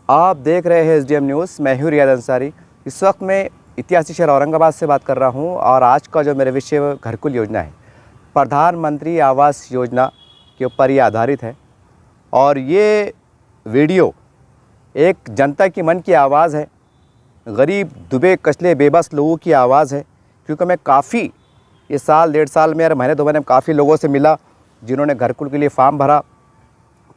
आप देख रहे हैं SDM न्यूज़। मैं हूँ रियाद अंसारी। इस वक्त मैं ऐतिहासिक शहर औरंगाबाद से बात कर रहा हूँ और आज का जो मेरा विषय है घरकुल योजना है। प्रधानमंत्री आवास योजना के ऊपर ये आधारित है और ये वीडियो एक जनता की मन की आवाज़ है, गरीब दुबे कचले बेबस लोगों की आवाज़ है। क्योंकि मैं काफ़ी ये साल डेढ़ साल में और महीने दो महीने में काफ़ी लोगों से मिला जिन्होंने घरकुल के लिए फॉर्म भरा।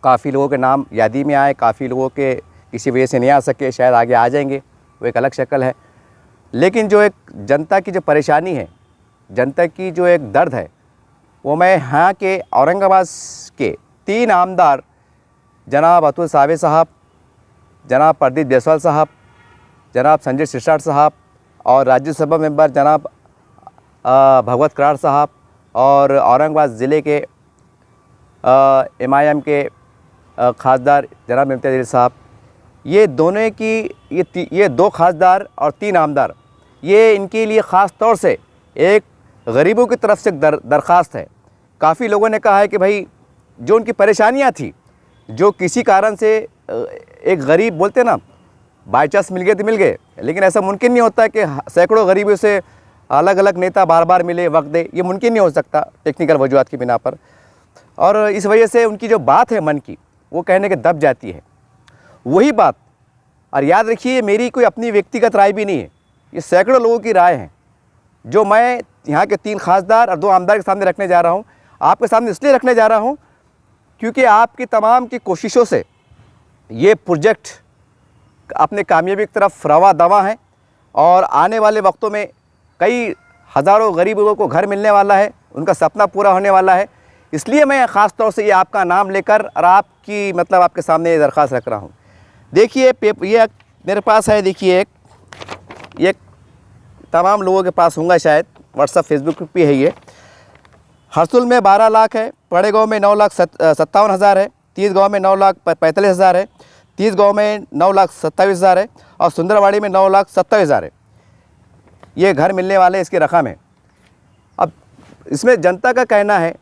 काफ़ी लोगों के नाम यादी में आए, काफ़ी लोगों के किसी वजह से नहीं आ सके, शायद आगे आ जाएंगे, वो एक अलग शक्ल है। लेकिन जो एक जनता की जो परेशानी है, जनता की जो एक दर्द है, वो मैं यहाँ के औरंगाबाद के 3 आमदार जनाब अतुल सावे साहब, जनाब प्रदीप जायसवाल साहब, जनाब संजय सिरसाट साहब और राज्यसभा मेंबर जनाब भगवत कराड़ साहब और औरंगाबाद ज़िले के MIM के खासदार जनाब इम्तियाज़ साहब, ये दोनों की ये 2 खासदार और 3 आमदार, ये इनके लिए ख़ास तौर से एक गरीबों की तरफ से दरख्वास्त है। काफ़ी लोगों ने कहा है कि भाई जो उनकी परेशानियां थी, जो किसी कारण से एक गरीब बोलते ना बाई चांस मिल गए तो मिल गए, लेकिन ऐसा मुमकिन नहीं होता कि सैकड़ों गरीबों से अलग अलग नेता बार बार मिले, वक्त दे, ये मुमकिन नहीं हो सकता टेक्निकल वजूहत की बिना पर। और इस वजह से उनकी जो बात है मन की, वो कहने के दब जाती है वही बात। और याद रखिए, मेरी कोई अपनी व्यक्तिगत राय भी नहीं है, ये सैकड़ों लोगों की राय है जो मैं यहाँ के 3 खासदार और 2 आमदार के सामने रखने जा रहा हूँ। आपके सामने इसलिए रखने जा रहा हूँ क्योंकि आपकी तमाम की कोशिशों से ये प्रोजेक्ट अपने कामयाबी की तरफ रवा दवा है और आने वाले वक्तों में कई हज़ारों गरीब लोगों को घर मिलने वाला है, उनका सपना पूरा होने वाला है। इसलिए मैं ख़ास तौर से ये आपका नाम लेकर और आपकी आपके सामने ये दरख्वास्त रख रहा हूँ। देखिए ये मेरे पास है, देखिए एक तमाम लोगों के पास होगा, शायद व्हाट्सअप फेसबुक पे है। ये हरसुल में 12 लाख है, पड़े गाँव में 9,57,000 है, 30 गाँव में 9,45,000 है, 30 गाँव में 9,27,000 है और सुंदरवाड़ी में 9,27,000 है। ये घर मिलने वाले इसकी रकम है। अब इसमें जनता का कहना है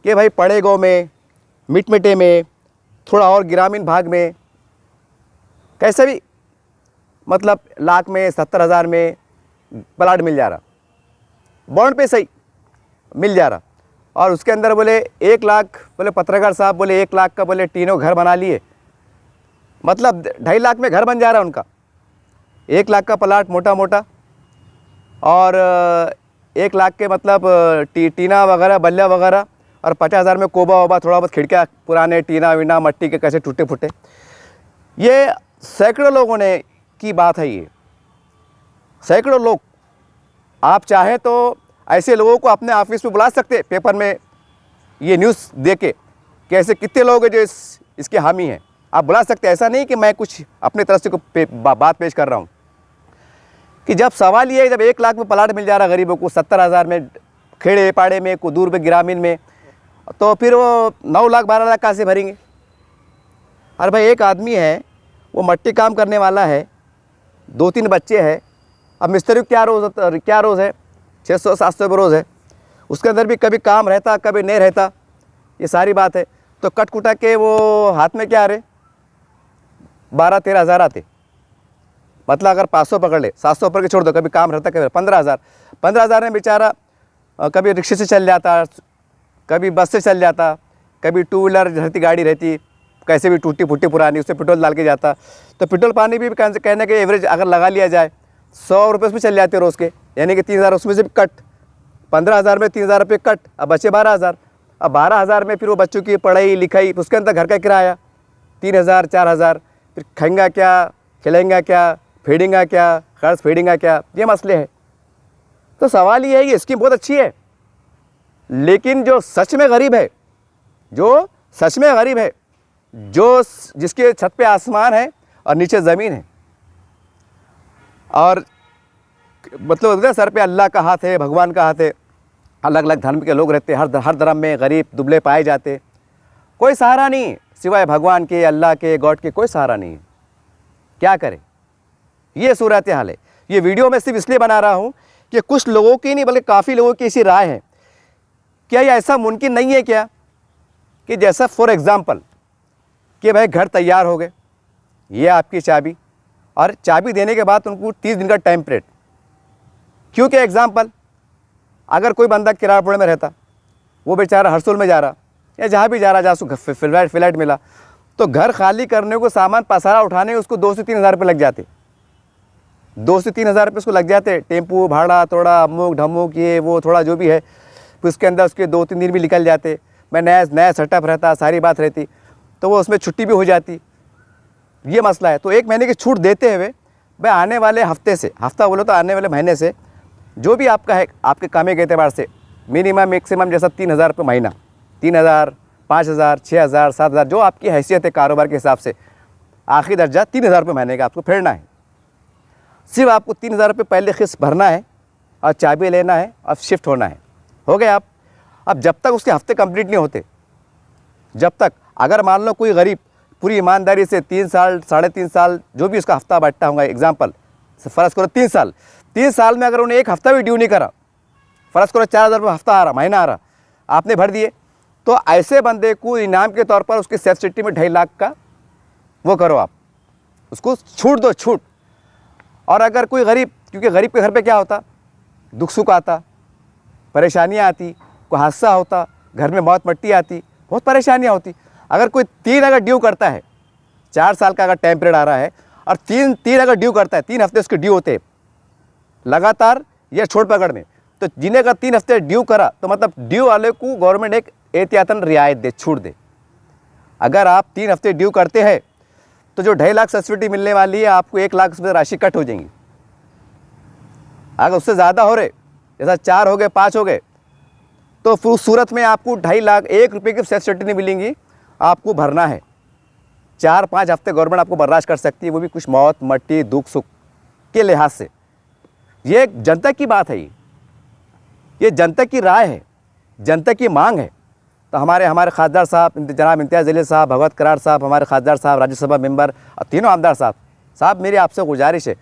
कि भाई पड़े गाँव में, मिटमिटे में, थोड़ा और ग्रामीण भाग में कैसे भी लाख में 70,000 में प्लाट मिल जा रहा, बॉन्ड पे सही मिल जा रहा। और उसके अंदर बोले 1 लाख, बोले पत्रकार साहब बोले 1 लाख का बोले तीनों घर बना लिए, 2.5 लाख में घर बन जा रहा उनका। 1 लाख का प्लाट मोटा मोटा और 1 लाख के टीना वगैरह बल्ला वगैरह और 50,000 में कोबा वोबा, थोड़ा बहुत खिड़कियाँ पुराने टीना वीना मट्टी के कैसे टूटे फूटे। ये सैकड़ों लोगों ने की बात है, ये सैकड़ों लोग। आप चाहें तो ऐसे लोगों को अपने ऑफिस में बुला सकते, पेपर में ये न्यूज़ दे के कैसे कितने लोग हैं जो इसके हामी हैं, आप बुला सकते। ऐसा नहीं कि मैं कुछ अपने तरफ से बात पेश कर रहा हूँ। कि जब सवाल ये है, जब 1 लाख में प्लाट मिल जा रहा गरीबों को, 70,000 में खेड़े पाड़े में, को दूर में ग्रामीण में, तो फिर वो 9 लाख 12 लाख कहाँ से भरेंगे। अरे भाई एक आदमी है, वो मट्टी काम करने वाला है, 2-3 बच्चे हैं। अब मिस्त्री क्या रोज़ है, 600-700 रुपये रोज़ है। उसके अंदर भी कभी काम रहता, कभी नहीं रहता, ये सारी बात है। तो कट कुटा के वो हाथ में क्या आ रहे 12-13 हज़ार आते। अगर 500 पकड़ ले, 700 ऊपर के छोड़ दो, कभी काम रहता, कभी 15,000 में बेचारा कभी रिक्शे से चल जाता, कभी बस से चल जाता, कभी 2 व्हीलर रहती, गाड़ी रहती, कैसे भी टूटी फूटी पुरानी, उससे पेट्रोल डाल के जाता। तो पेट्रोल पानी भी कहने के एवरेज अगर लगा लिया जाए 100 रुपये उसमें चल जाते रोज़ के, यानी कि 3,000 उसमें से भी कट, 15,000 में 3,000 रुपये कट, अब बचे 12,000। अब 12,000 में फिर वो बच्चों की पढ़ाई लिखाई, उसके अंदर घर का किराया 3,000-4,000, फिर खाएंगा क्या, खिलाएंगा क्या, फेडेंगा क्या, कर्ज फेडेंगा क्या, ये मसले हैं। तो सवाल ये है कि स्कीम बहुत अच्छी है, लेकिन जो सच में गरीब है, जो जिसके छत पे आसमान है और नीचे ज़मीन है, और सर पे अल्लाह का हाथ है, भगवान का हाथ है, अलग अलग धर्म के लोग रहते, हर धर्म में गरीब दुबले पाए जाते, कोई सहारा नहीं सिवाय भगवान के, अल्लाह के, गॉड के, कोई सहारा नहीं है। क्या करें, ये सूरत हाल है। ये वीडियो मैं सिर्फ इसलिए बना रहा हूँ कि कुछ लोगों की नहीं बल्कि काफ़ी लोगों की ऐसी राय है, क्या ये ऐसा मुमकिन नहीं है क्या कि जैसा फॉर एग्ज़ाम्पल कि भाई घर तैयार हो गए, ये आपकी चाबी, और चाबी देने के बाद उनको 30 दिन का टाइम पीरियड। क्योंकि एग्जाम्पल, अगर कोई बंदा किराड़पुर में रहता, वो बेचारा हरसोल में जा रहा या जहाँ भी जा रहा, जहाँ उसको फ्लैट मिला, तो घर खाली करने को, सामान पसारा उठाने उसको 2 से 3 हज़ार रुपये लग जाते। 2 से 3 हज़ार रुपये उसको लग जाते। टेम्पू भाड़ा, थोड़ा अमुक ढमुक, ये वो थोड़ा जो भी है, फिर उसके अंदर उसके 2-3 दिन भी निकल जाते। मैं नया सेटअप रहता, सारी बात रहती, तो वो उसमें छुट्टी भी हो जाती। ये मसला है। तो 1 महीने की छूट देते हुए भाई आने वाले हफ्ते से, हफ्ता बोलो तो आने वाले महीने से, जो भी आपका है आपके कामे के एतबार से मिनिमम मैक्सिमम जैसा 3 हज़ार रुपये महीना, 3 हज़ार, 5 हज़ार, 6 हज़ार, 7 हज़ार, जो आपकी हैसियत है कारोबार के हिसाब से, आखिरी दर्जा 3 हज़ार रुपये महीने का आपको फेरना है। सिर्फ आपको 3 हज़ार रुपये पहले किस्त भरना है और चाबी लेना है और शिफ्ट होना है। हो गए आप। अब जब तक उसके हफ्ते कंप्लीट नहीं होते, जब तक, अगर मान लो कोई गरीब पूरी ईमानदारी से 3 साल, 3.5 साल, जो भी उसका हफ्ता बैठता होगा, एग्जाम्पल फ़र्ज़ करो 3 साल, 3 साल में अगर उन्हें एक हफ्ता भी ड्यू नहीं करा, फ़र्ज़ करो 4 हज़ार रुपये हफ्ता आ रहा, महीना आ रहा, आपने भर दिए, तो ऐसे बंदे को इनाम के तौर पर उसकी सब्सिडी में 2.5 लाख का वो करो, आप उसको छूट दो, छूट। और अगर कोई गरीब, क्योंकि गरीब के घर पे क्या होता, दुख सुख आता, परेशानियाँ आती, कोई हादसा होता, घर में मौत मट्टी आती, बहुत परेशानियाँ होती। अगर कोई 3 अगर ड्यू करता है, 4 साल का अगर टाइम पीरियड आ रहा है, और 3 अगर ड्यू करता है, 3 हफ्ते उसके ड्यू होते लगातार या छोड़ पकड़ में, तो जिन्हें अगर 3 हफ्ते ड्यू करा, तो मतलब ड्यू वाले को गवर्नमेंट एक एहतियातन रियायत दे, छूट दे। अगर आप 3 हफ्ते ड्यू करते हैं, तो जो 2.5 लाख सब्सिडी मिलने वाली है, आपको 1 लाख से राशि कट हो जाएंगी। अगर उससे ज़्यादा हो रहे, जैसा 4 हो गए, 5 हो गए, तो फिर उस सूरत में आपको 2.5 लाख, 1 रुपये की सब्सिडी नहीं मिलेंगी, आपको भरना है। 4-5 हफ्ते गवर्नमेंट आपको बर्दाश्त कर सकती है, वो भी कुछ मौत मट्टी दुख सुख के लिहाज से। ये एक जनता की बात है, ये जनता की राय है, जनता की मांग है। तो हमारे खासदार साहब जनाब इम्तियाज़ जलील साहब, भगवत करार साहब, हमारे खासदार साहब, राज्यसभा मेंबर और तीनों आमदार साहब, मेरी आपसे गुजारिश है,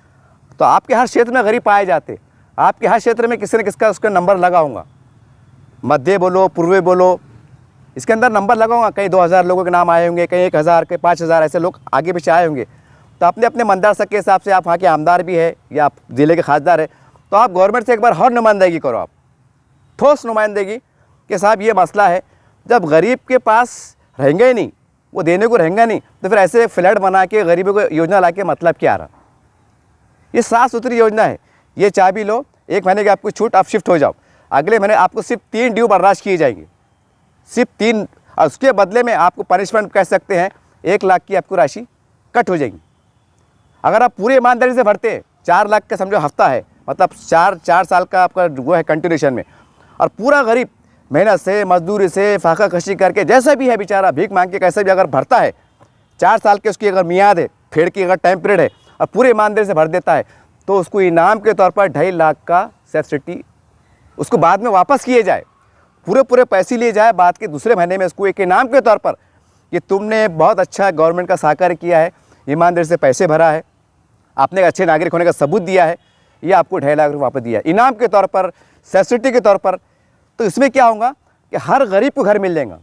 तो आपके हर क्षेत्र में गरीब पाए जाते, आपके हर क्षेत्र में किसी न किसका उसका नंबर लगाऊंगा, मध्य बोलो, पूर्वी बोलो, इसके अंदर नंबर लगाऊंगा। कहीं 2000 लोगों के नाम आए होंगे, कहीं 1000 के 5000 ऐसे लोग आगे पीछे आए होंगे। तो अपने अपने मंदार सक के हिसाब से, आप वहाँ के आमदार भी है या आप ज़िले के खासदार है, तो आप गवर्नमेंट से एक बार हर नुमाइंदगी करो, आप ठोस नुमाइंदगी कि साहब ये मसला है। जब गरीब के पास रहेंगे ही नहीं, वो देने को रहेंगे नहीं, तो फिर ऐसे फ्लैट बना के गरीबों को योजना ला के मतलब क्या रहा। ये साफ़ सुथरी योजना है। ये चाबी लो, 1 महीने की आपको छूट, आप शिफ्ट हो जाओ। अगले महीने आपको सिर्फ 3 ड्यू बर्दाश्त किए जाएंगे, सिर्फ 3, और उसके बदले में आपको पनिशमेंट कह सकते हैं 1 लाख की आपको राशि कट हो जाएगी। अगर आप पूरी ईमानदारी से भरते हैं, 4 लाख का समझो हफ्ता है, मतलब 4 साल का आपका वो है कंटिन्यूशन में, और पूरा गरीब मेहनत से, मजदूरी से, फाका कशी करके, जैसा भी है बेचारा, भीख मांग के कैसे भी अगर भरता है, 4 साल के उसकी अगर मियाद है, फेड़ की अगर टाइम पीरियड है, और पूरे ईमानदारी से भर देता है, तो उसको इनाम के तौर पर 2.5 लाख का सब्सिडी उसको बाद में वापस किए जाए, पूरे पैसे लिए जाए बाद के दूसरे महीने में, उसको एक इनाम के तौर पर कि तुमने बहुत अच्छा गवर्नमेंट का सहकार्य किया है, ईमानदारी से पैसे भरा है, आपने एक अच्छे नागरिक होने का सबूत दिया है, ये आपको 2.5 लाख रुपये वापस दिया है इनाम के तौर पर, सब्सिडी के तौर पर। तो इसमें क्या होगा कि हर गरीब को घर मिल जाएगा,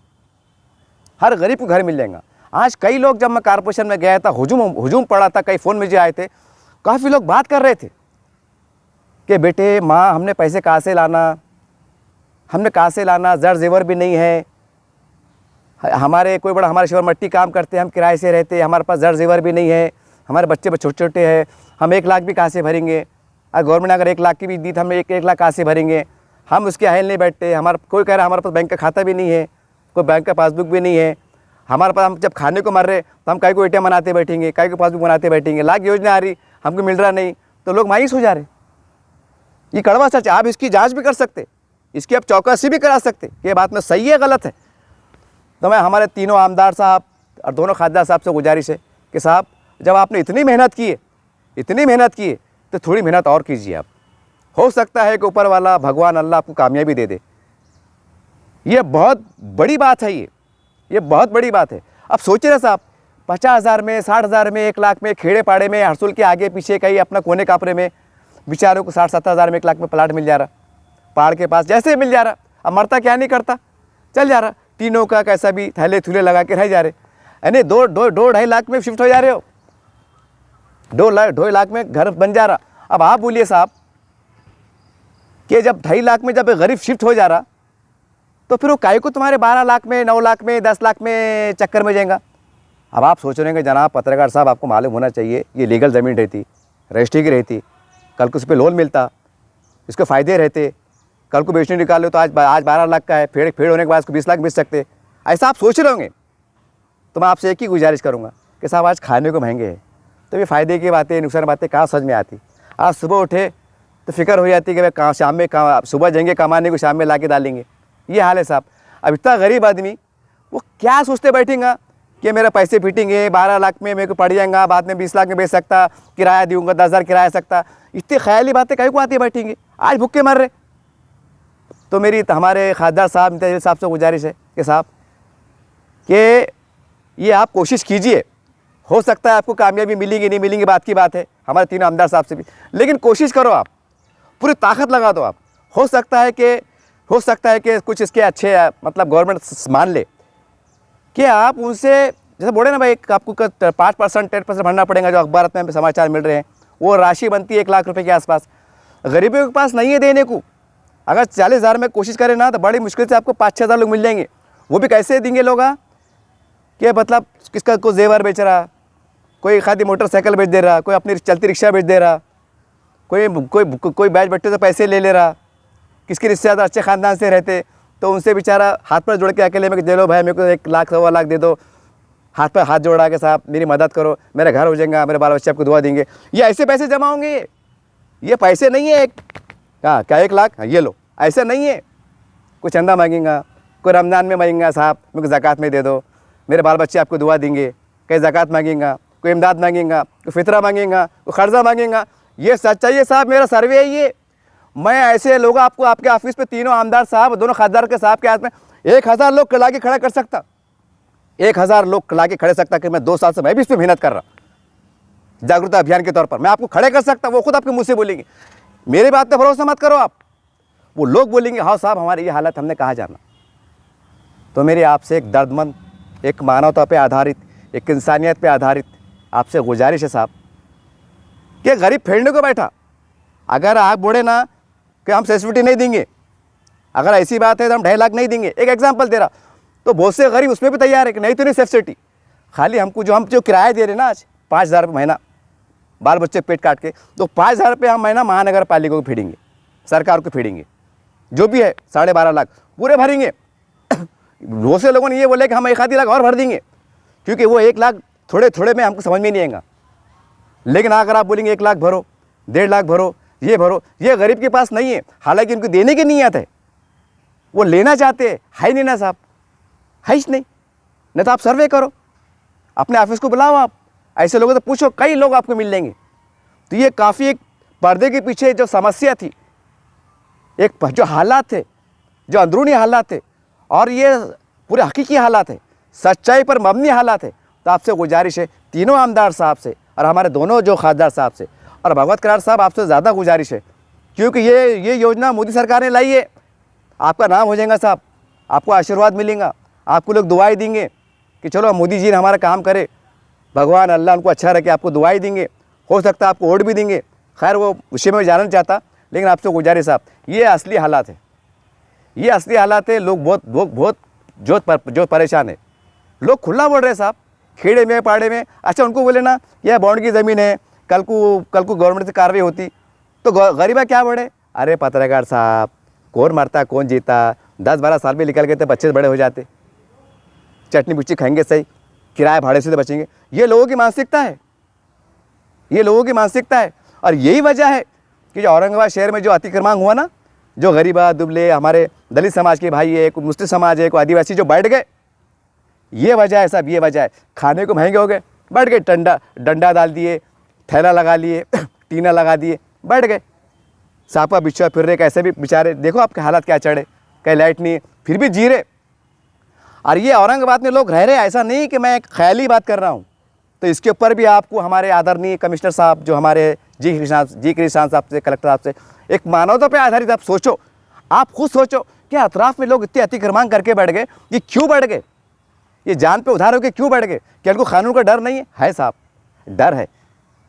हर गरीब को घर मिल जाएगा। आज कई लोग, जब मैं कारपोरेशन में गया था, हुजूम पड़ा था, कई फ़ोन मुझे आए थे, काफ़ी लोग बात कर रहे थे कि बेटे माँ हमने पैसे कहाँ से लाना, हमने कहाँ से लाना, ज़र ज़ेवर भी नहीं है, हमारे कोई बड़ा, हमारे शहर मट्टी काम करते हैं, हम किराए से रहते हैं, हमारे पास ज़र ज़ेवर भी नहीं है, हमारे बच्चे छोटे छोटे हैं, हम 1 लाख भी कहाँ से भरेंगे, अगर गवर्नमेंट अगर 1 लाख की भी दी तो हम 1 लाख कहाँ से भरेंगे, हम उसके अहल नहीं बैठते, हमारा कोई कह रहा है हमारे पास बैंक का खाता भी नहीं है, कोई बैंक का पासबुक भी नहीं है, हमारे पास, हम जब खाने को मर रहे तो हम कहीं को ATM बनाते बैठेंगे, कहीं को पासबुक बनाते बैठेंगे, लाख योजना आ रही हमको मिल रहा नहीं, तो लोग मायूस हो जा रहे। ये कड़वा सच, आप इसकी जांच भी कर सकते, इसकी आप चौकसी भी करा सकते कि ये बात में सही है गलत है। तो मैं हमारे तीनों आमदार साहब और दोनों खासदार साहब से गुजारिश है कि साहब जब आपने इतनी मेहनत की है तो थोड़ी मेहनत और कीजिए आप, हो सकता है कि ऊपर वाला भगवान अल्लाह आपको कामयाबी दे दे। ये बहुत बड़ी बात है, ये बहुत बड़ी बात है। अब सोचिए ना साहब, 50,000 में, 60,000 में, 1 लाख में, खेड़े पाड़े में, हरसुल के आगे पीछे कहीं अपना कोने कापरे में बेचारों को 60-70,000 में, 1 लाख में प्लाट मिल जा रहा, पहाड़ के पास जैसे मिल जा रहा। अब मरता क्या नहीं करता, चल जा रहा, तीनों का कैसा भी थैले थूले लगा के रह जा रहे, यानी 2-2.5 लाख में शिफ्ट हो जा रहे हो। 2.5 लाख में घर बन जा रहा। अब आप बोलिए साहब कि जब 2.5 लाख में जब गरीब शिफ्ट हो जा रहा, तो फिर वो काहे को तुम्हारे 12 लाख में, 9 लाख में, 10 लाख में चक्कर में जाएगा। अब आप सोच रहे हैं कि जनाब पत्रकार साहब, आपको मालूम होना चाहिए ये लीगल ज़मीन रहती, रजिस्ट्री की रहती, कल को उस पर लोन मिलता, इसके फ़ायदे रहते, कल को बेचने निकाल लो तो आज 12 लाख का है, फेड़ होने के बाद उसको 20 लाख बेच सकते। ऐसा आप सोच रहे होंगे। तो मैं आपसे एक ही गुजारिश करूँगा कि साहब आज खाने को महंगे है, तो ये फ़ायदे की बातें, नुकसान बातें कहाँ समझ में आती। आज सुबह उठे तो फिक्र हो जाती है कि भाई कहाँ शाम में, कहाँ सुबह जाएंगे कमाने को, शाम में ला के डालेंगे। ये हाल है साहब। अब इतना गरीब आदमी वो क्या सोचते बैठेंगे कि मेरा पैसे फिटेंगे, 12 लाख में मेरे को पड़ जाएगा, बाद में 20 लाख में बेच सकता, किराया दूंगा, 10,000 किराया सकता। इतनी ख्याली बातें कहीं को आती बैठेंगे, आज भूखे मर रहे। तो मेरी हमारे खासदार साहब, इम्तियाज़ साहब से गुजारिश है कि साहब कि ये आप कोशिश कीजिए, हो सकता है आपको कामयाबी मिलेगी नहीं मिलेंगी, बात की बात है, हमारे तीनों आमदार साहब से भी, लेकिन कोशिश करो, आप पूरी ताकत लगा दो। आप हो सकता है कि कुछ इसके अच्छे मतलब गवर्नमेंट मान ले कि आप उनसे, जैसे बोले ना भाई आपको 5% 10% भरना पड़ेगा, जो अखबार में समाचार मिल रहे हैं, वो राशि बनती है 1 लाख रुपए के आसपास। गरीबों के पास नहीं है देने को। अगर 40,000 में कोशिश करें ना तो बड़ी मुश्किल से आपको 5-6 हज़ार लोग मिल जाएंगे। वो भी कैसे देंगे लोग कि मतलब किसका कोई जेवर बेच रहा, कोई खादी मोटरसाइकिल बेच दे रहा, कोई अपनी चलती रिक्शा बेच दे रहा, कोई बैच बट्टे से पैसे ले रहा, किसके रिश्तेदार अच्छे ख़ानदान से रहते तो उनसे बेचारा हाथ पर जोड़ के अकेले में दे लो भाई मेरे को 1 लाख 1.25 लाख दे दो, हाथ पर हाथ जोड़ा के साहब मेरी मदद करो, मेरा घर हो जाएगा, मेरे बाल बच्चे आपको दुआ देंगे। ये ऐसे पैसे जमा होंगे, ये पैसे नहीं है हाँ क्या 1 लाख ये लो, ऐसे नहीं है। कोई चंदा मांगेगा, कोई रमज़ान में मांगेगा साहब मेरे को ज़कात में दे दो, मेरे बाल बच्चे आपको दुआ देंगे, कहीं ज़कात मांगेगा, कोई इमदाद मांगेगा, कोई फितरा मांगेगा, कोई कर्जा मांगेगा। ये सच्चाई है साहब, मेरा सर्वे है ये। मैं ऐसे लोग आपको आपके ऑफिस पे तीनों आमदार साहब, दोनों खासदार के साहब के हाथ में 1,000 लोग ला के खड़ा कर सकता, 1,000 लोग ला के खड़े सकता कि मैं 2 साल से मैं भी इस पर मेहनत कर रहा, जागरूकता अभियान के तौर पर मैं आपको खड़े कर सकता। वो खुद आपके मुँह से बोलेंगे, मेरी बात पर भरोसा मत करो आप, वो लोग बोलेंगे हाँ साहब हमारी ये हालत, हमने कहाँ जाना। तो मेरी आपसे एक दर्दमंद, एक मानवता पे आधारित, एक इंसानियत पे आधारित आपसे गुजारिश है साहब कि गरीब फेरने को बैठा, अगर आप बोले ना कि हम सेसिविटी नहीं देंगे, अगर ऐसी बात है तो हम 2.5 लाख नहीं देंगे, एक एग्जांपल दे रहा, तो बहुत से गरीब उसमें भी तैयार है कि नहीं तो नहीं सेसिविटी, खाली हमको हम जो किराया दे रहे ना आज 5,000 रुपये महीना, बाल बच्चे पेट काट के, तो 5,000 रुपये हम महीना महानगर पालिका को फेडेंगे, सरकार को फेडेंगे, जो भी है 12.5 लाख पूरे भरेंगे। बहुत से लोगों ने ये बोले कि हम 1 लाख और भर देंगे, क्योंकि वो 1 लाख थोड़े थोड़े में हमको समझ में नहीं आएगा। लेकिन अगर आप बोलेंगे 1 लाख भरो, 1.5 लाख भरो, ये भरो, ये गरीब के पास नहीं है, हालांकि उनको देने की नीयत है, वो लेना चाहते हैं, है नहीं ना साहब, है ही नहीं तो आप सर्वे करो, अपने ऑफिस को बुलाओ, आप ऐसे लोगों से पूछो, कई लोग आपको मिल लेंगे। तो ये काफ़ी एक पर्दे के पीछे जो समस्या थी, एक जो हालात थे, जो अंदरूनी हालात थे, और ये पूरे हकीकी हालात है, सच्चाई पर मबनी हालात है। तो आपसे गुजारिश है तीनों आमदार साहब से और हमारे दोनों जो खासदार साहब से, और भगवत करार साहब आपसे ज़्यादा गुजारिश है, क्योंकि ये योजना मोदी सरकार ने लाई है, आपका नाम हो जाएगा साहब, आपको आशीर्वाद मिलेगा, आपको लोग दुआएं देंगे कि चलो मोदी जी ने हमारा काम करे, भगवान अल्लाह उनको अच्छा रखे, आपको दुआएं देंगे, हो सकता है आपको वोट भी देंगे। खैर वो उसी में जानना चाहता, लेकिन आपसे गुजारिश साहब ये असली हालात है, ये असली हालात है। लोग बहुत जो परेशान है, लोग खुला बोल रहे साहब, खेड़े में पाड़े में। अच्छा उनको बोले ना यह बॉन्ड की ज़मीन है, कल को गवर्नमेंट से कार्रवाई होती तो गरीबा क्या बढ़े। अरे पत्रकार साहब, कौन मरता कौन जीता, 10-12 साल में निकल गए तो बच्चे बड़े हो जाते, चटनी पुच्ची खाएंगे सही, किराए भाड़े से तो बचेंगे। ये लोगों की मानसिकता है, ये लोगों की मानसिकता है। और यही वजह है कि जो औरंगाबाद शहर में जो अतिक्रमण हुआ ना, जो गरीबा दुबले हमारे दलित समाज के भाई है, कोई मुस्लिम समाज है, कोई आदिवासी जो बैठ गए, ये वजह है साहब, ये वजह है। खाने को महंगे हो गए, बैठ गए, डंडा डाल दिए, थैला लगा लिए, टीना लगा दिए, बैठ गए, सांपा बिच्छा फिर रहे, कैसे भी बेचारे, देखो आपके हालात क्या चढ़े, कहीं लाइट नहीं फिर भी जी रहे। और ये औरंगाबाद में लोग रह रहे, ऐसा नहीं कि मैं एक ख्याली बात कर रहा हूँ। तो इसके ऊपर भी आपको हमारे आदरणीय कमिश्नर साहब, जो हमारे जी कृष्ण साहब से, कलेक्टर साहब से, एक मानवता पे आधारित आप सोचो, आप खुद सोचो कि अतराफ में लोग इतने अतिक्रमण करके बैठ गए, ये क्यों बढ़ गए, ये जान पे उधार होकर क्यों बढ़ गए। क्या इनको कानून का डर नहीं है? है साहब, डर है।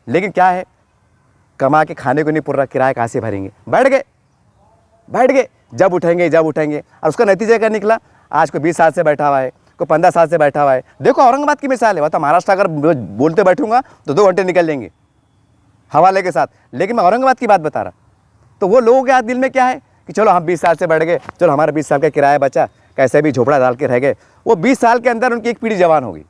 लेकिन क्या है, कमा के खाने को नहीं पुर रहा, किराया कहाँ से भरेंगे, बैठ गए, जब उठेंगे। और उसका नतीजा क्या निकला, आज कोई 20 साल से बैठा हुआ है, कोई 15 साल से बैठा हुआ है। देखो औरंगाबाद की मिसाल है, वह तो महाराष्ट्र अगर बोलते बैठूंगा तो 2 घंटे निकल लेंगे हवाले के साथ, लेकिन मैं औरंगाबाद की बात बता रहा। तो वो लोगों के हाथ दिल में क्या है कि चलो हम 20 साल से बैठ गए, चलो हमारा 20 साल का किराया बचा, कैसे भी झोपड़ा डाल के रह गए। वो 20 साल के अंदर उनकी एक पीढ़ी जवान होगी,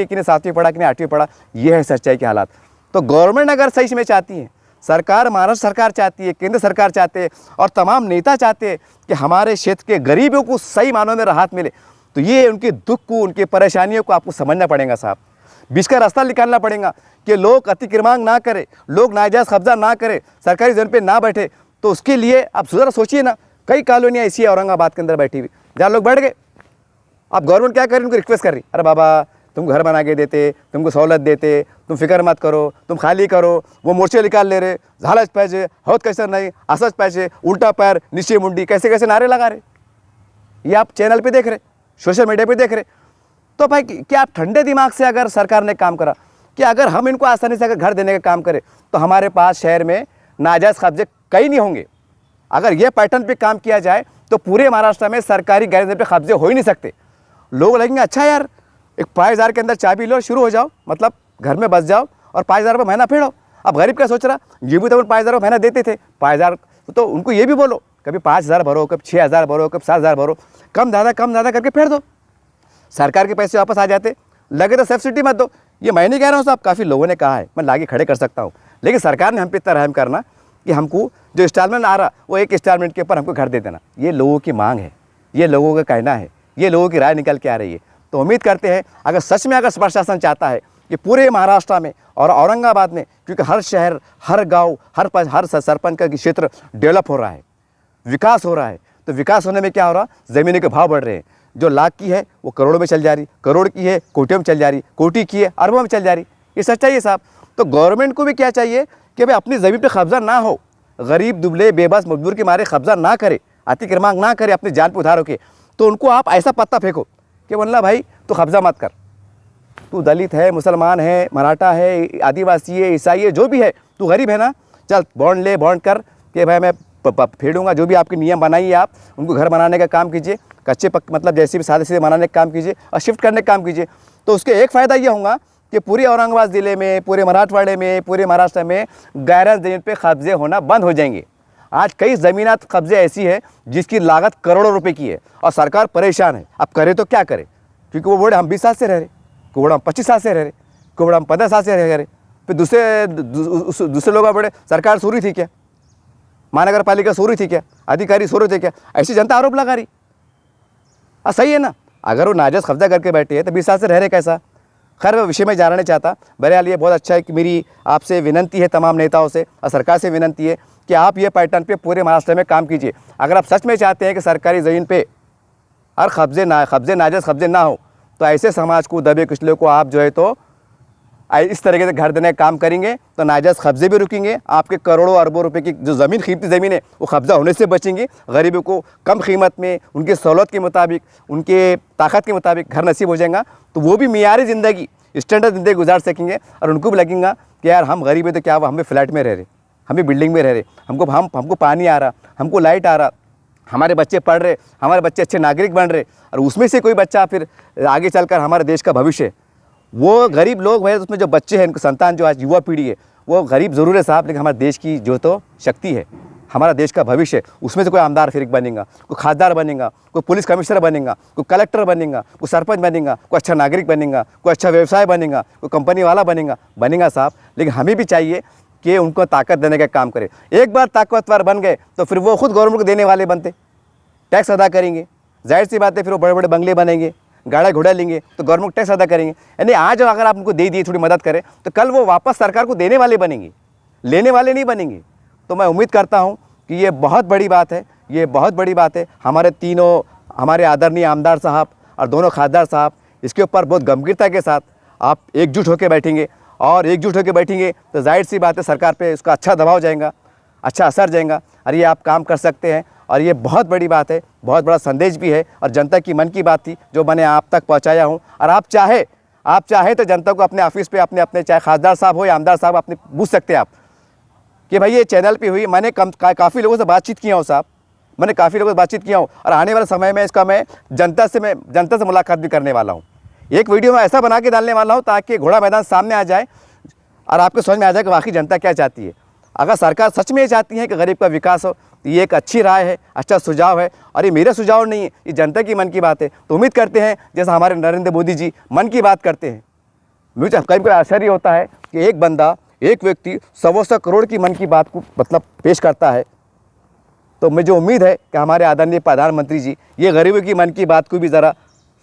किन्हें 7वीं पढ़ा, किन्हें 8वीं पढ़ा। ये है सच्चाई के हालात। तो गवर्नमेंट अगर सही में चाहती है, सरकार, महाराष्ट्र सरकार चाहती है, केंद्र सरकार चाहते हैं और तमाम नेता चाहते हैं कि हमारे क्षेत्र के गरीबों को सही मानों में राहत मिले, तो ये उनके दुख को, उनकी परेशानियों को आपको समझना पड़ेगा साहब। बीच का रास्ता निकालना पड़ेगा कि लोग अतिक्रमण ना करें, लोग नाजायज़ कब्जा ना करें, सरकारी ज़मीन पे ना बैठे। तो उसके लिए आप ज़रा सोचिए ना, कई कॉलोनियाँ ऐसी है औरंगाबाद के अंदर बैठी हुई जहाँ लोग बैठ गए। अब गवर्नमेंट क्या कर रही है, उनको रिक्वेस्ट कर रही, अरे बाबा तुमको घर बना के देते, तुमको सहूलत देते, तुम फिक्र मत करो, तुम खाली करो। वो मोर्चे निकाल ले रहे, झालच पाहिजे, होत कैसे नहीं, असच पाहिजे, उल्टा पैर नीचे मुंडी, कैसे कैसे नारे लगा रहे। ये आप चैनल पे देख रहे, सोशल मीडिया पे देख रहे। तो भाई क्या आप ठंडे दिमाग से अगर सरकार ने काम करा कि अगर हम इनको आसानी से अगर घर देने का काम करें तो हमारे पास शहर में नाजायज़ कब्जे कहीं नहीं होंगे। अगर ये पैटर्न पे काम किया जाए तो पूरे महाराष्ट्र में सरकारी गैर ज़मीन पे कब्जे हो ही नहीं सकते। लोग लगेंगे अच्छा यार, एक 5,000 के अंदर चाबी लो, शुरू हो जाओ, मतलब घर में बस जाओ और 5,000 रुपये महीना फेड़ो। अब गरीब क्या सोच रहा, ये भी तो 5,000 रुपये महीना देते थे, 5,000, तो उनको ये भी बोलो कभी 5,000 भरो, कभी 6,000 भरो, कभी 7,000 भरो, कम ज़्यादा करके फेड़ दो, सरकार के पैसे वापस आ जाते। लगे तो सब्सिडी मत दो। ये मैं नहीं कह रहा हूँ साहब, काफ़ी लोगों ने कहा है, मैं लाके खड़े कर सकता हूँ, लेकिन सरकार ने हम पे इतना रहम करना कि हमको जो इंस्टॉलमेंट आ रहा वो एक इंस्टॉलमेंट के ऊपर हमको घर दे देना। ये लोगों की मांग है, ये लोगों का कहना है, ये लोगों की राय निकल के आ रही है। तो उम्मीद करते हैं अगर सच में अगर प्रशासन चाहता है कि पूरे महाराष्ट्र में और औरंगाबाद में, क्योंकि हर शहर, हर गांव, हर सरपंच का क्षेत्र डेवलप हो रहा है, विकास हो रहा है, तो विकास होने में क्या हो रहा, ज़मीनों के भाव बढ़ रहे हैं। जो लाख की है वो करोड़ों में चल जा रही, करोड़ की है कोटियों में चल जा रही, कोटि की है अरबों में चल जा रही। ये सच्चाई है साहब। तो गवर्नमेंट को भी क्या चाहिए कि भाई अपनी ज़मीन पे कब्जा ना हो, गरीब दुबले बेबस मजदूर के मारे कब्जा ना करे, अतिक्रमण ना करे, अपनी जान पे उधार होके। तो उनको आप ऐसा पत्ता फेंको कि बोलना भाई तू कब्जा मत कर, तू दलित है, मुसलमान है, मराठा है, आदिवासी है, ईसाई है, जो भी है, तू गरीब है ना, चल बॉन्ड ले, बॉन्ड कर कि भाई मैं फेडूंगा। जो भी आपके नियम बनाइए आप उनको घर बनाने का काम कीजिए, कच्चे मतलब जैसे भी सादे सीधे बनाने का काम कीजिए और शिफ्ट करने का काम कीजिए। तो उसके एक फ़ायदा ये होगा कि पूरे औरंगाबाद ज़िले में, पूरे मराठवाड़े में, पूरे महाराष्ट्र में गैर ज़मीन पे कब्जे होना बंद हो जाएंगे। आज कई ज़मीनात कब्जे ऐसी है जिसकी लागत करोड़ों रुपए की है और सरकार परेशान है। अब करे तो क्या करे, क्योंकि वो बोले हम 20 साल से रह रहे, कोई बोला हम 25 साल से रह रहे, कोई बोला हम 15 साल से रह रहे। फिर दूसरे लोग बोले सरकार सो रही थी क्या, महानगर पालिका सो रही थी क्या, अधिकारी सो रहे थे क्या, ऐसी जनता आरोप लगा रही। सही है ना, अगर वो नाजायज़ कब्जा करके बैठे हैं तो 20 साल से रह रहे कैसा। खैर मैं विषय में जानना नहीं चाहता। बहरहाल ये बहुत अच्छा है कि मेरी आपसे विनंती है, तमाम नेताओं से और सरकार से विनंती है कि आप ये पैटर्न पे पूरे महाराष्ट्र में काम कीजिए। अगर आप सच में चाहते हैं कि सरकारी ज़मीन पे हर नाजायज़ कब्जे ना हो, तो ऐसे समाज को, दबे कुचले को आप जो है तो इस तरीके से घर देने का काम करेंगे तो नाजायज़ कब्जे भी रुकेंगे, आपके करोड़ों अरबों रुपए की जो ज़मीन, कीमती ज़मीन है, वो कब्जा होने से बचेंगी। गरीबों को कम कीमत में, उनकी सहूलत के मुताबिक, उनके ताकत के मुताबिक घर नसीब हो जाएगा। तो वो भी मियारी ज़िंदगी, स्टैंडर्ड ज़िंदगी गुजार सकेंगे और उनको भी लगेगा कि यार हम गरीब है तो क्या हुआ, हम भी फ्लैट में रह रहे, हम भी बिल्डिंग में रह रहे, हमको पानी आ रहा, हमको लाइट आ रहा, हमारे बच्चे पढ़ रहे, हमारे बच्चे अच्छे नागरिक बन रहे, और उसमें से कोई बच्चा फिर आगे चलकर हमारे देश का भविष्य। वो गरीब लोग हैं, उसमें जो बच्चे हैं, उनकी संतान, जो आज युवा पीढ़ी है, वो गरीब ज़रूर है साहब, लेकिन हमारे देश की जो तो शक्ति है, हमारा देश का भविष्य, उसमें से कोई आमदार फिर बनेगा, कोई खासदार बनेगा, कोई पुलिस कमिश्नर बनेगा, कोई कलेक्टर बनेगा, कोई सरपंच बनेगा, कोई अच्छा नागरिक बनेगा, कोई अच्छा व्यवसाय बनेगा, कोई कंपनी वाला बनेगा साहब। लेकिन हमें भी चाहिए कि उनको ताकत देने का काम करें। एक बार ताकतवर बन गए तो फिर वो खुद गवर्नमेंट को देने वाले बनते, टैक्स अदा करेंगे, जाहिर सी बात है, फिर वो बड़े बड़े बंगले बनेंगे, गाड़ा घोड़ा लेंगे तो गवर्नमेंट टैक्स अदा करेंगे। यानी आज अगर आप उनको दे दिए, थोड़ी मदद करें, तो कल वो वापस सरकार को देने वाले बनेंगे, लेने वाले नहीं बनेंगे। तो मैं उम्मीद करता हूँ कि ये बहुत बड़ी बात है, ये बहुत बड़ी बात है। हमारे आदरणीय आमदार साहब और दोनों खासदार साहब इसके ऊपर बहुत गंभीरता के साथ आप एकजुट होकर बैठेंगे, और एकजुट होकर बैठेंगे तो जाहिर सी बात है सरकार पे उसका अच्छा दबाव जाएगा, अच्छा असर जाएगा, और ये आप काम कर सकते हैं। और ये बहुत बड़ी बात है, बहुत बड़ा संदेश भी है, और जनता की मन की बात थी जो मैंने आप तक पहुंचाया हूं। और आप चाहे आप चाहें तो जनता को अपने ऑफिस पे अपने चाहे खासदार साहब हो या आमदार साहब अपने पूछ सकते हैं आप कि भाई ये चैनल पे हुई। मैंने काफ़ी लोगों से बातचीत किया हूँ साहब, मैंने काफ़ी लोगों से बातचीत किया हूँ और आने वाले समय में इसका मैं जनता से मुलाकात भी करने वाला हूँ। एक वीडियो में ऐसा बना के डालने वाला हूँ ताकि घोड़ा मैदान सामने आ जाए और आपको समझ में आ जाए कि वाकई जनता क्या चाहती है। अगर सरकार सच में ये चाहती है कि गरीब का विकास हो तो ये एक अच्छी राय है, अच्छा सुझाव है और ये मेरा सुझाव नहीं है, ये जनता की मन की बात है। तो उम्मीद करते हैं जैसा हमारे नरेंद्र मोदी जी मन की बात करते हैं, मुझे कभी कोई आश्चर्य होता है कि एक बंदा, एक व्यक्ति 100 करोड़ की मन की बात को मतलब पेश करता है। तो मुझे उम्मीद है कि हमारे आदरणीय प्रधानमंत्री जी ये गरीबों की मन की बात को भी ज़रा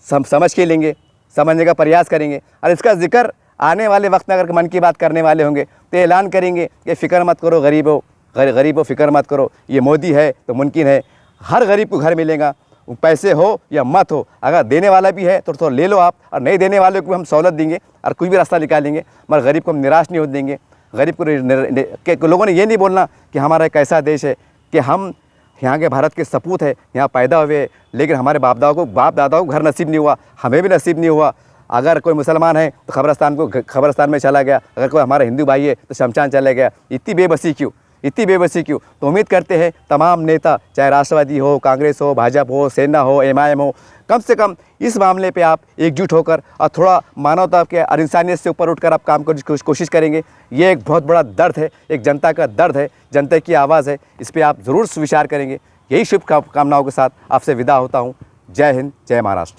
समझ के लेंगे, समझने का प्रयास करेंगे और इसका जिक्र आने वाले वक्त में अगर मन की बात करने वाले होंगे तो ऐलान करेंगे कि फ़िक्र मत करो गरीबों फ़िक्र मत करो, ये मोदी है तो मुमकिन है हर गरीब को घर मिलेगा, पैसे हो या मत हो। अगर देने वाला भी है तो थोड़ा ले लो आप, और नहीं देने वाले को हम सहूलत देंगे और कोई भी रास्ता निकालेंगे, मगर गरीब को हम निराश नहीं होने देंगे। गरीब को लोगों ने ये नहीं बोलना कि हमारा एक ऐसा देश है कि हम यहाँ के भारत के सपूत है, यहाँ पैदा हुए, लेकिन हमारे बाप दादाओं को घर नसीब नहीं हुआ, हमें भी नसीब नहीं हुआ। अगर कोई मुसलमान है तो खबरस्तान में चला गया, अगर कोई हमारा हिंदू भाई है तो शमशान चला गया। इतनी बेबसी क्यों? तो उम्मीद करते हैं तमाम नेता, चाहे राष्ट्रवादी हो, कांग्रेस हो, भाजपा हो, सेना हो, MIM हो, कम से कम इस मामले पे आप एकजुट होकर और थोड़ा मानवता के और इंसानियत से ऊपर उठकर आप काम करने की कोशिश करेंगे। ये एक बहुत बड़ा दर्द है, एक जनता का दर्द है, जनता की आवाज़ है, इस पर आप ज़रूर विचार करेंगे। यही शुभकामनाओं के साथ आपसे विदा होता हूँ। जय हिंद, जय महाराष्ट्र।